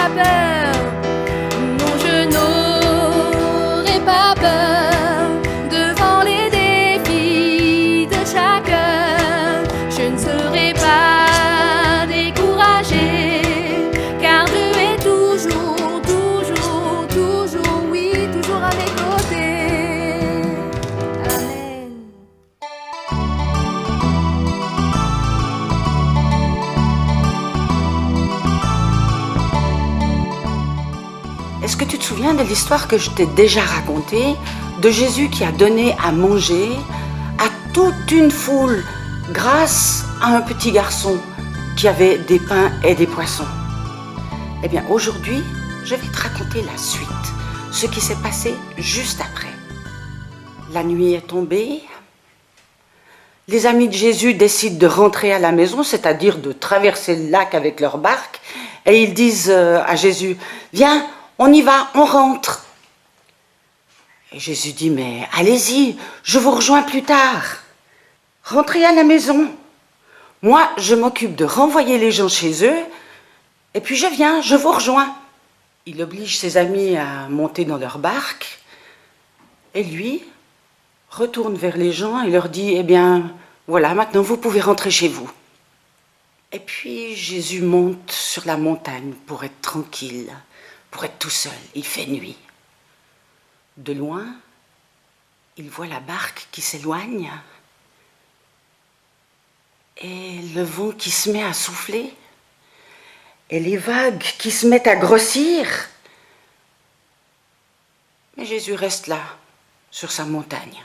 pas peur. Non, je n'aurai pas peur devant les défis de chacun. Je ne serai pas découragée, car Dieu est toujours, toujours, toujours, oui, toujours à mes côtés. Amen. Est-ce que tu te souviens de l'histoire que je t'ai déjà racontée de Jésus qui a donné à manger à toute une foule grâce à un petit garçon qui avait des pains et des poissons? Eh bien, aujourd'hui, je vais te raconter la suite, ce qui s'est passé juste après. La nuit est tombée. Les amis de Jésus décident de rentrer à la maison, c'est-à-dire de traverser le lac avec leur barque, et ils disent à Jésus, « Viens, on y va, on rentre. » Et Jésus dit, « Mais allez-y, je vous rejoins plus tard. Rentrez à la maison. Moi, je m'occupe de renvoyer les gens chez eux, et puis je viens, je vous rejoins. » Il oblige ses amis à monter dans leur barque, et lui retourne vers les gens et leur dit, « Eh bien, voilà, maintenant vous pouvez rentrer chez vous. » Et puis Jésus monte sur la montagne pour être tranquille, pour être tout seul. Il fait nuit. De loin, il voit la barque qui s'éloigne et le vent qui se met à souffler et les vagues qui se mettent à grossir. Mais Jésus reste là, sur sa montagne.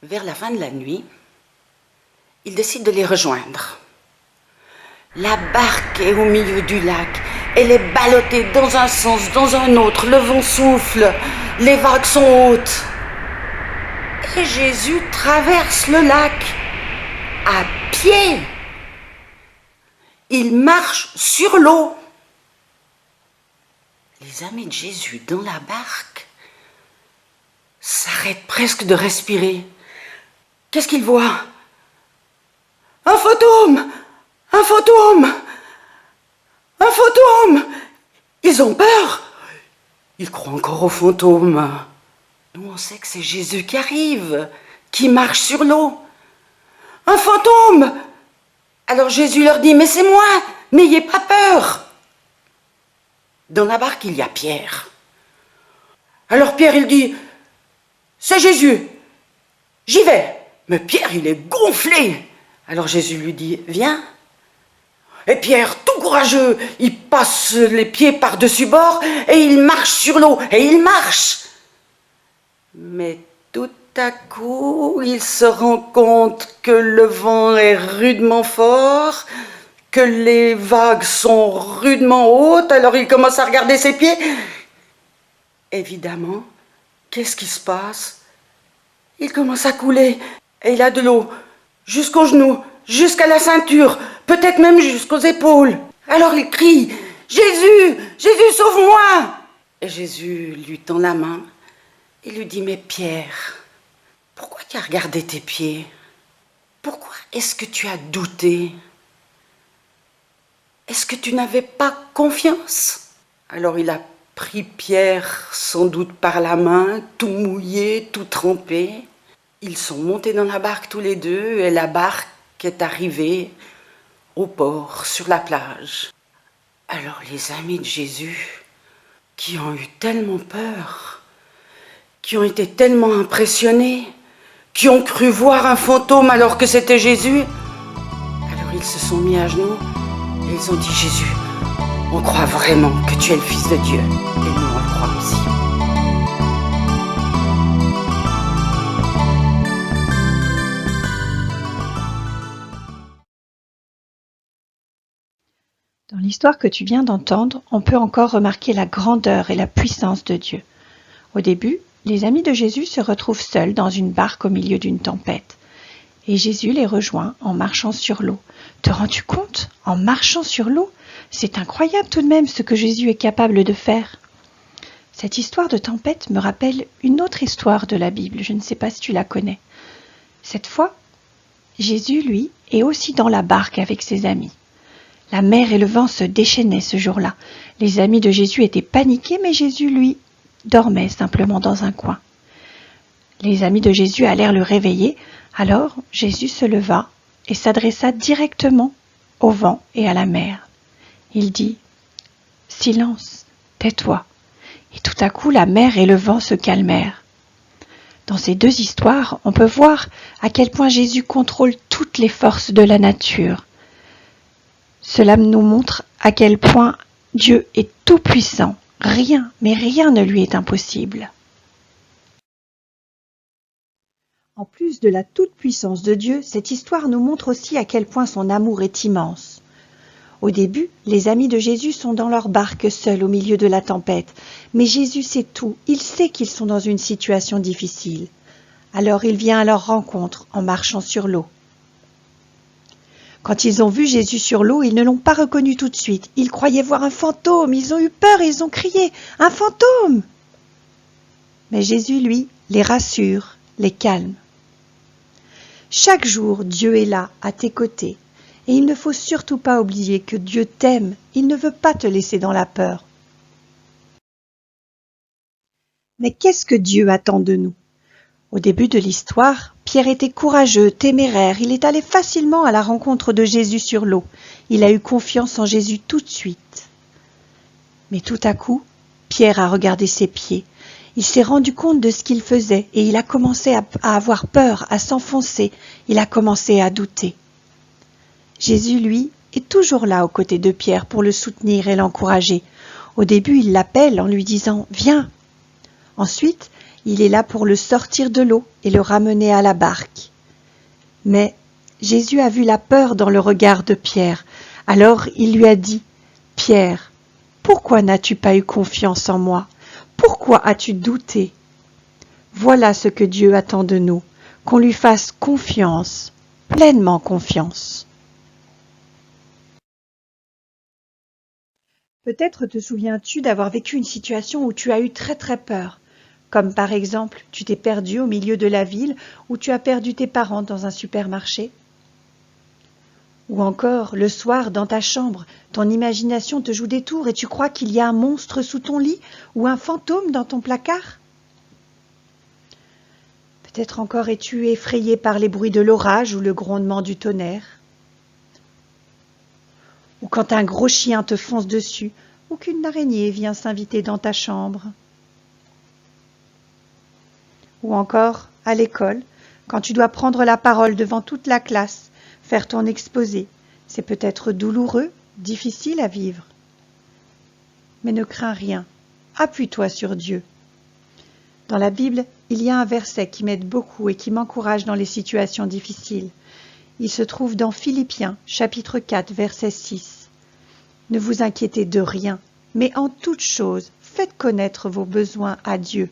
Vers la fin de la nuit, il décide de les rejoindre. La barque est au milieu du lac. Elle est ballottée dans un sens, dans un autre. Le vent souffle, les vagues sont hautes. Et Jésus traverse le lac à pied. Il marche sur l'eau. Les amis de Jésus dans la barque s'arrêtent presque de respirer. Qu'est-ce qu'ils voient? Un fantôme! Un fantôme! Un fantôme! Ils ont peur. Ils croient encore aux fantômes. Nous, on sait que c'est Jésus qui arrive, qui marche sur l'eau. Un fantôme! Alors Jésus leur dit, mais c'est moi, n'ayez pas peur. Dans la barque, il y a Pierre. Alors Pierre, il dit, c'est Jésus, j'y vais. Mais Pierre, il est gonflé. Alors Jésus lui dit, viens. Et Pierre, tout courageux, il passe les pieds par-dessus bord et il marche sur l'eau, et il marche. Mais tout à coup, il se rend compte que le vent est rudement fort, que les vagues sont rudement hautes, alors il commence à regarder ses pieds. Évidemment, qu'est-ce qui se passe? Il commence à couler, et il a de l'eau jusqu'aux genoux, jusqu'à la ceinture, peut-être même jusqu'aux épaules. Alors il crie, « Jésus, Jésus, sauve-moi !» Et Jésus lui tend la main et lui dit, « Mais Pierre, pourquoi tu as regardé tes pieds? Pourquoi est-ce que tu as douté? Est-ce que tu n'avais pas confiance ?» Alors il a pris Pierre sans doute par la main, tout mouillé, tout trempé. Ils sont montés dans la barque tous les deux et la barque est arrivée au port, sur la plage. Alors les amis de Jésus, qui ont eu tellement peur, qui ont été tellement impressionnés, qui ont cru voir un fantôme alors que c'était Jésus, alors ils se sont mis à genoux et ils ont dit, Jésus, on croit vraiment que tu es le Fils de Dieu, et nous on le croit aussi. Dans l'histoire que tu viens d'entendre, on peut encore remarquer la grandeur et la puissance de Dieu. Au début, les amis de Jésus se retrouvent seuls dans une barque au milieu d'une tempête. Et Jésus les rejoint en marchant sur l'eau. Te rends-tu compte? En marchant sur l'eau? C'est incroyable tout de même ce que Jésus est capable de faire. Cette histoire de tempête me rappelle une autre histoire de la Bible. Je ne sais pas si tu la connais. Cette fois, Jésus, lui, est aussi dans la barque avec ses amis. La mer et le vent se déchaînaient ce jour-là. Les amis de Jésus étaient paniqués, mais Jésus, lui, dormait simplement dans un coin. Les amis de Jésus allèrent le réveiller. Alors Jésus se leva et s'adressa directement au vent et à la mer. Il dit « Silence, tais-toi » et tout à coup la mer et le vent se calmèrent. Dans ces deux histoires, on peut voir à quel point Jésus contrôle toutes les forces de la nature. Cela nous montre à quel point Dieu est tout-puissant. Rien, mais rien ne lui est impossible. En plus de la toute-puissance de Dieu, cette histoire nous montre aussi à quel point son amour est immense. Au début, les amis de Jésus sont dans leur barque seuls au milieu de la tempête. Mais Jésus sait tout, il sait qu'ils sont dans une situation difficile. Alors il vient à leur rencontre en marchant sur l'eau. Quand ils ont vu Jésus sur l'eau, ils ne l'ont pas reconnu tout de suite. Ils croyaient voir un fantôme, ils ont eu peur et ils ont crié « Un fantôme !» Mais Jésus, lui, les rassure, les calme. Chaque jour, Dieu est là, à tes côtés. Et il ne faut surtout pas oublier que Dieu t'aime, il ne veut pas te laisser dans la peur. Mais qu'est-ce que Dieu attend de nous? Au début de l'histoire, Pierre était courageux, téméraire, il est allé facilement à la rencontre de Jésus sur l'eau. Il a eu confiance en Jésus tout de suite. Mais tout à coup, Pierre a regardé ses pieds. Il s'est rendu compte de ce qu'il faisait et il a commencé à avoir peur, à s'enfoncer. Il a commencé à douter. Jésus, lui, est toujours là aux côtés de Pierre pour le soutenir et l'encourager. Au début, il l'appelle en lui disant « Viens !» Ensuite, il est là pour le sortir de l'eau et le ramener à la barque. Mais Jésus a vu la peur dans le regard de Pierre. Alors il lui a dit « Pierre, pourquoi n'as-tu pas eu confiance en moi ? Pourquoi as-tu douté ? Voilà ce que Dieu attend de nous, qu'on lui fasse confiance, pleinement confiance. » Peut-être te souviens-tu d'avoir vécu une situation où tu as eu très très peur. Comme par exemple, tu t'es perdu au milieu de la ville ou tu as perdu tes parents dans un supermarché. Ou encore, le soir, dans ta chambre, ton imagination te joue des tours et tu crois qu'il y a un monstre sous ton lit ou un fantôme dans ton placard. Peut-être encore es-tu effrayé par les bruits de l'orage ou le grondement du tonnerre. Ou quand un gros chien te fonce dessus ou qu'une araignée vient s'inviter dans ta chambre. Ou encore, à l'école, quand tu dois prendre la parole devant toute la classe, faire ton exposé, c'est peut-être douloureux, difficile à vivre. Mais ne crains rien, appuie-toi sur Dieu. Dans la Bible, il y a un verset qui m'aide beaucoup et qui m'encourage dans les situations difficiles. Il se trouve dans Philippiens, chapitre 4, verset 6. « Ne vous inquiétez de rien, mais en toute chose, faites connaître vos besoins à Dieu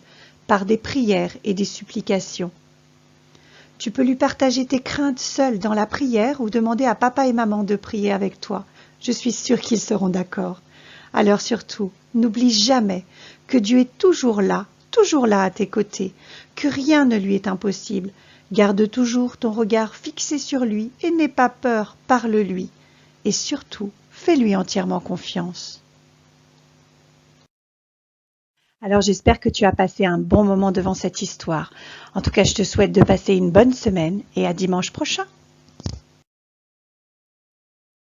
par des prières et des supplications. » Tu peux lui partager tes craintes seul dans la prière ou demander à papa et maman de prier avec toi. Je suis sûre qu'ils seront d'accord. Alors surtout, n'oublie jamais que Dieu est toujours là à tes côtés, que rien ne lui est impossible. Garde toujours ton regard fixé sur lui et n'aie pas peur, parle-lui. Et surtout, fais-lui entièrement confiance. Alors j'espère que tu as passé un bon moment devant cette histoire. En tout cas, je te souhaite de passer une bonne semaine et à dimanche prochain.